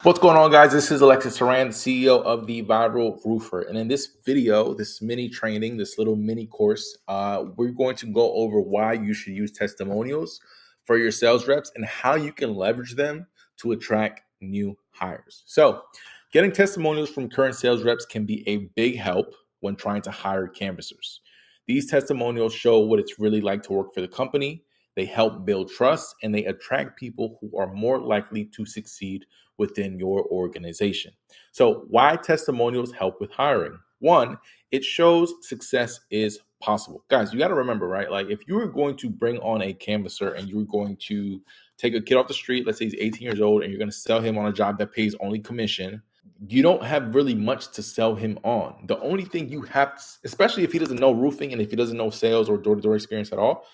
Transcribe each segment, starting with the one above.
What's going on, guys? This is Alexis Saran, CEO of the Viral Roofer. And in this video, this mini training, this little mini course, we're going to go over why you should use testimonials for your sales reps and how you can leverage them to attract new hires. So, getting testimonials from current sales reps can be a big help when trying to hire canvassers. These testimonials show what it's really like to work for the company. They help build trust and they attract people who are more likely to succeed within your organization. So, why testimonials help with hiring? One, it shows success is possible. Guys, you got to remember, right? Like, if you were going to bring on a canvasser and you were going to take a kid off the street, let's say he's 18 years old, and you're going to sell him on a job that pays only commission, you don't have really much to sell him on. The only thing you have, especially if he doesn't know roofing and if he doesn't know sales or door to door experience at all,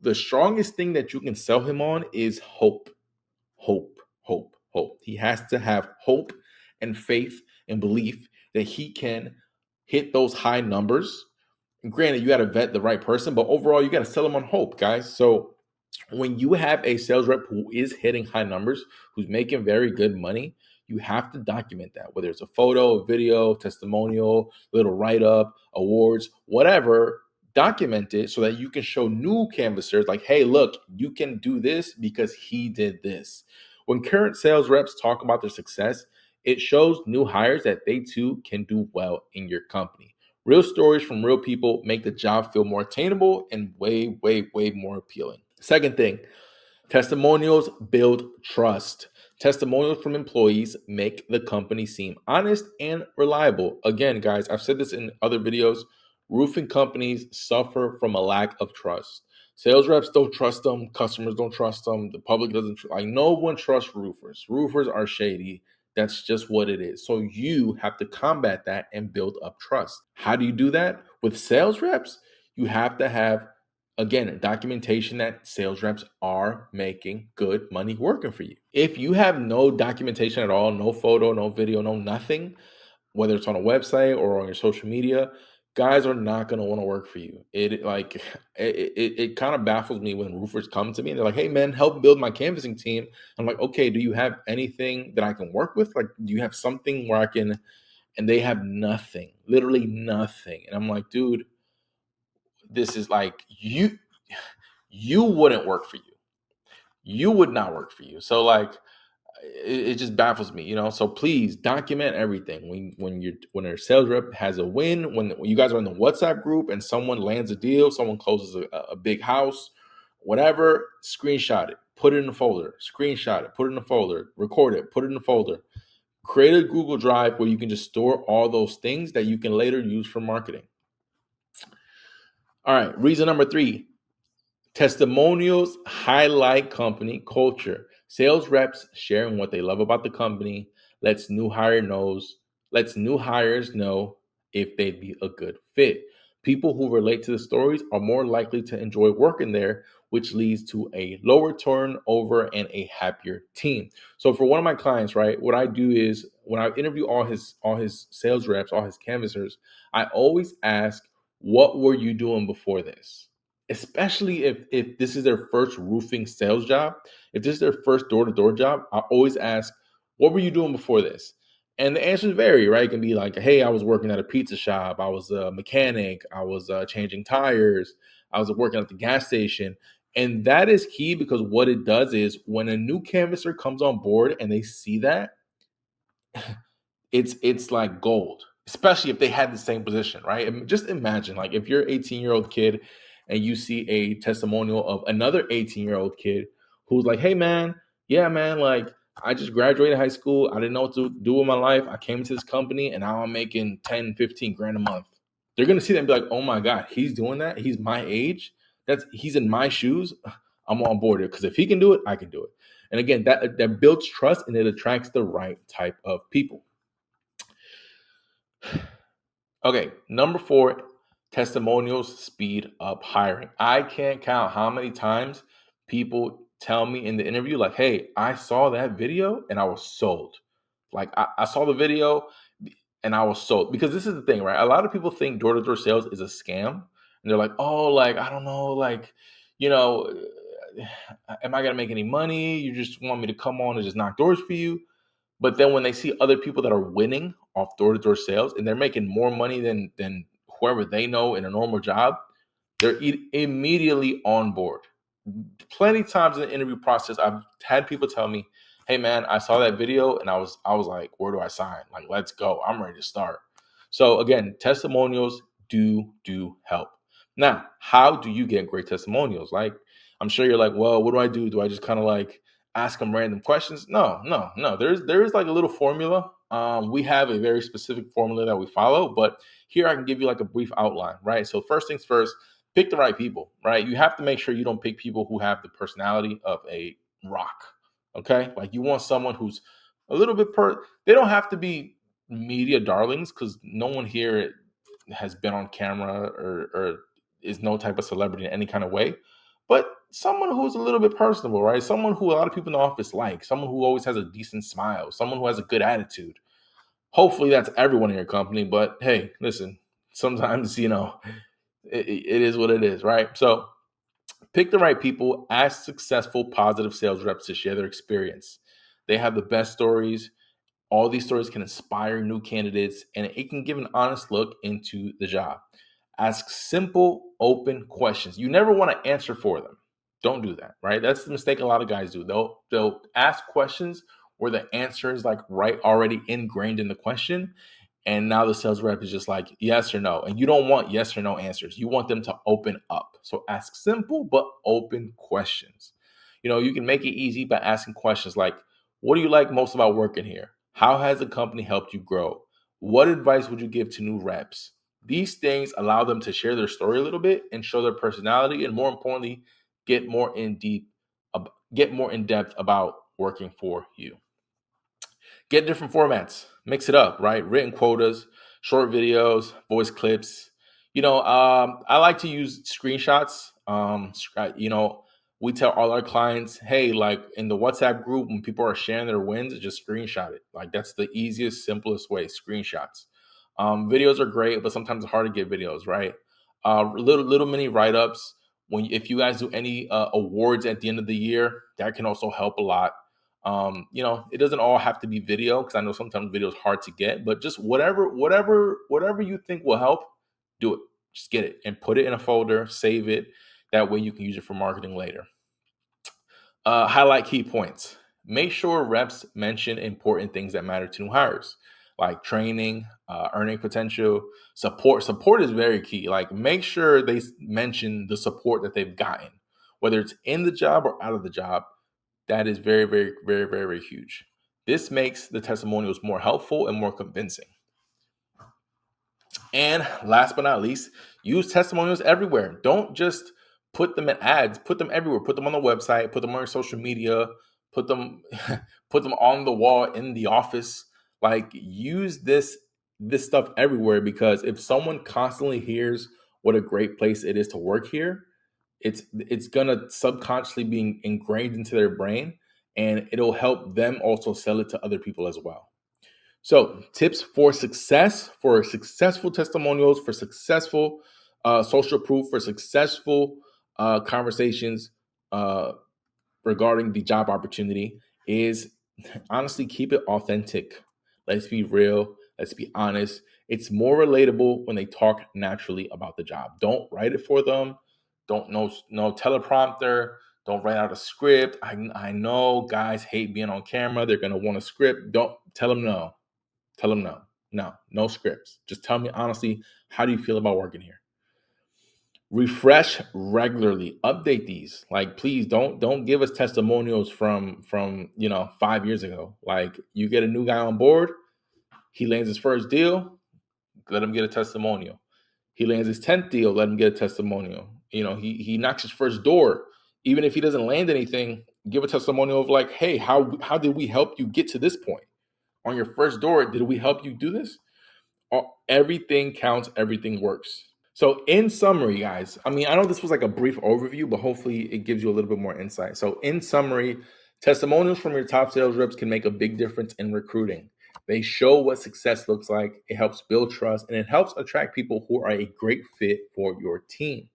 the strongest thing that you can sell him on is hope. Hope. He has to have hope and faith and belief that he can hit those high numbers. And granted, you got to vet the right person, but overall, you got to sell him on hope, guys. So when you have a sales rep who is hitting high numbers, who's making very good money, you have to document that, whether it's a photo, a video, testimonial, little write-up, awards, whatever. Document it so that you can show new canvassers like, hey, look, you can do this because he did this. When current sales reps talk about their success, it shows new hires that they too can do well in your company. Real stories from real people make the job feel more attainable and way more appealing. Second thing, testimonials build trust. Testimonials from employees make the company seem honest and reliable. Again, guys, I've said this in other videos. Roofing companies suffer from a lack of trust. Sales reps don't trust them. Customers don't trust them. The public doesn't. Like, no one trusts roofers. Roofers are shady. That's just what it is. So you have to combat that and build up trust. How do you do that? With sales reps, you have to have, again, documentation that sales reps are making good money working for you. If you have no documentation at all, no photo, no video, no nothing, whether it's on a website or on your social media, guys are not going to want to work for you. It kind of baffles me when roofers come to me and they're like, "Hey man, help build my canvassing team." I'm like, "Okay, do you have anything that I can work with? Like, do you have something where I can?" And they have nothing, literally nothing. And I'm like, "Dude, this is like you wouldn't work for you. You would not work for you." So like it just baffles me, So please document everything. When a sales rep has a win, when you guys are in the WhatsApp group and someone lands a deal, someone closes a big house, whatever, screenshot it, put it in a folder, screenshot it, put it in a folder, record it, put it in a folder. Create a Google Drive where you can just store all those things that you can later use for marketing. All right, reason number 3. Testimonials highlight company culture. Sales reps sharing what they love about the company lets new hires know if they'd be a good fit. People who relate to the stories are more likely to enjoy working there, which leads to a lower turnover and a happier team. So for one of my clients, right, what I do is when I interview all his sales reps, all his canvassers, I always ask, what were you doing before this? Especially if this is their first roofing sales job, if this is their first door-to-door job, I always ask, what were you doing before this? And the answers vary, right? It can be like, hey, I was working at a pizza shop, I was a mechanic, I was changing tires, I was working at the gas station. And that is key because what it does is when a new canvasser comes on board and they see that, it's like gold, especially if they had the same position, right? And just imagine, like, if you're an 18-year-old kid and you see a testimonial of another 18-year-old kid who's like, hey man, yeah man, like I just graduated high school, I didn't know what to do with my life, I came into this company and now I'm making 10, 15 grand a month. They're gonna see that and be like, oh my god, he's doing that, he's my age, he's in my shoes, I'm on board because if he can do it, I can do it. And again, that builds trust and it attracts the right type of people. Okay, number 4, testimonials speed up hiring. I can't count how many times people tell me in the interview, like, hey, I saw that video and I was sold. Like, I saw the video and I was sold. Because this is the thing, right? A lot of people think door to door sales is a scam. And they're like, oh, like, I don't know, like, you know, am I going to make any money? You just want me to come on and just knock doors for you? But then when they see other people that are winning off door-to-door sales and they're making more money than whoever they know in a normal job, they're immediately on board. Plenty of times in the interview process, I've had people tell me, "Hey man, I saw that video and I was like, where do I sign? Like, let's go. I'm ready to start." So again, testimonials do help. Now, how do you get great testimonials? Like, I'm sure you're like, well, what do I do? Do I just kind of like ask them random questions? No. There is like a little formula. We have a very specific formula that we follow, but here I can give you like a brief outline, right? So first things first, pick the right people, right? You have to make sure you don't pick people who have the personality of a rock. Okay? Like you want someone who's a little bit they don't have to be media darlings because no one here has been on camera or is no type of celebrity in any kind of way. But someone who's a little bit personable, right? Someone who a lot of people in the office like, someone who always has a decent smile, someone who has a good attitude. Hopefully that's everyone in your company, but hey, listen, sometimes, it is what it is, right? So pick the right people, ask successful, positive sales reps to share their experience. They have the best stories. All these stories can inspire new candidates and it can give an honest look into the job. Ask simple, open questions. You never want to answer for them. Don't do that, right? That's the mistake a lot of guys do. They'll ask questions where the answer is like right already ingrained in the question. And now the sales rep is just like yes or no. And you don't want yes or no answers. You want them to open up. So ask simple but open questions. You can make it easy by asking questions like, what do you like most about working here? How has the company helped you grow? What advice would you give to new reps? These things allow them to share their story a little bit and show their personality, and more importantly, get more in deep, get more in depth about working for you. Get different formats, mix it up, right? Written quotas, short videos, voice clips. I like to use screenshots. We tell all our clients, hey, like in the WhatsApp group, when people are sharing their wins, just screenshot it. Like that's the easiest, simplest way. Screenshots. Videos are great, but sometimes it's hard to get videos, right? Little mini write ups. If you guys do any awards at the end of the year, that can also help a lot. It doesn't all have to be video because I know sometimes video is hard to get, but just whatever you think will help, do it. Just get it and put it in a folder, save it. That way you can use it for marketing later. Highlight key points. Make sure reps mention important things that matter to new hires, like training, earning potential, support. Support is very key. Like make sure they mention the support that they've gotten, whether it's in the job or out of the job. That is very, very, very, very, very huge. This makes the testimonials more helpful and more convincing. And last but not least, use testimonials everywhere. Don't just put them in ads, put them everywhere. Put them on the website, put them on your social media, put them put them on the wall in the office. Like use this stuff everywhere because if someone constantly hears what a great place it is to work here, it's gonna subconsciously be ingrained into their brain and it'll help them also sell it to other people as well. So, tips for success, for successful testimonials, for successful social proof, for successful conversations uh, regarding the job opportunity is honestly keep it authentic. Let's be real. Let's be honest. It's more relatable when they talk naturally about the job. Don't write it for them. Don't no teleprompter. Don't write out a script. I know guys hate being on camera. They're gonna want a script. Don't tell them no. Tell them no. No scripts. Just tell me honestly, how do you feel about working here? Refresh regularly. Update these. Like please don't give us testimonials from 5 years ago. Like you get a new guy on board, he lands his first deal, let him get a testimonial. He lands his 10th deal, let him get a testimonial. He knocks his first door. Even if he doesn't land anything, give a testimonial of like, hey, how did we help you get to this point? On your first door, did we help you do this? Everything counts, everything works. So, in summary, guys, I mean, I know this was like a brief overview, but hopefully it gives you a little bit more insight. So, in summary, testimonials from your top sales reps can make a big difference in recruiting. They show what success looks like, it helps build trust, and it helps attract people who are a great fit for your team.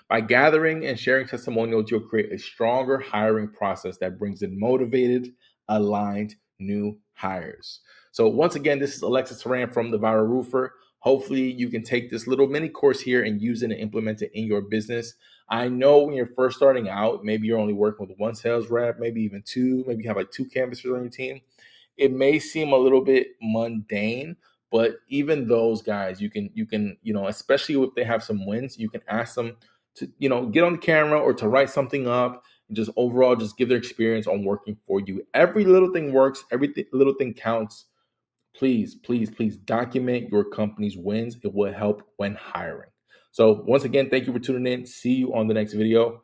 By gathering and sharing testimonials, you'll create a stronger hiring process that brings in motivated, aligned new hires. So once again, this is Alexis Turan from The Viral Roofer. Hopefully you can take this little mini course here and use it and implement it in your business. I know when you're first starting out, maybe you're only working with one sales rep, maybe even two, maybe you have like two canvassers on your team. It may seem a little bit mundane, but even those guys, especially if they have some wins, you can ask them to, get on the camera or to write something up and just overall just give their experience on working for you. Every little thing works, little thing counts. Please, please, please document your company's wins. It will help when hiring. So once again, thank you for tuning in. See you on the next video.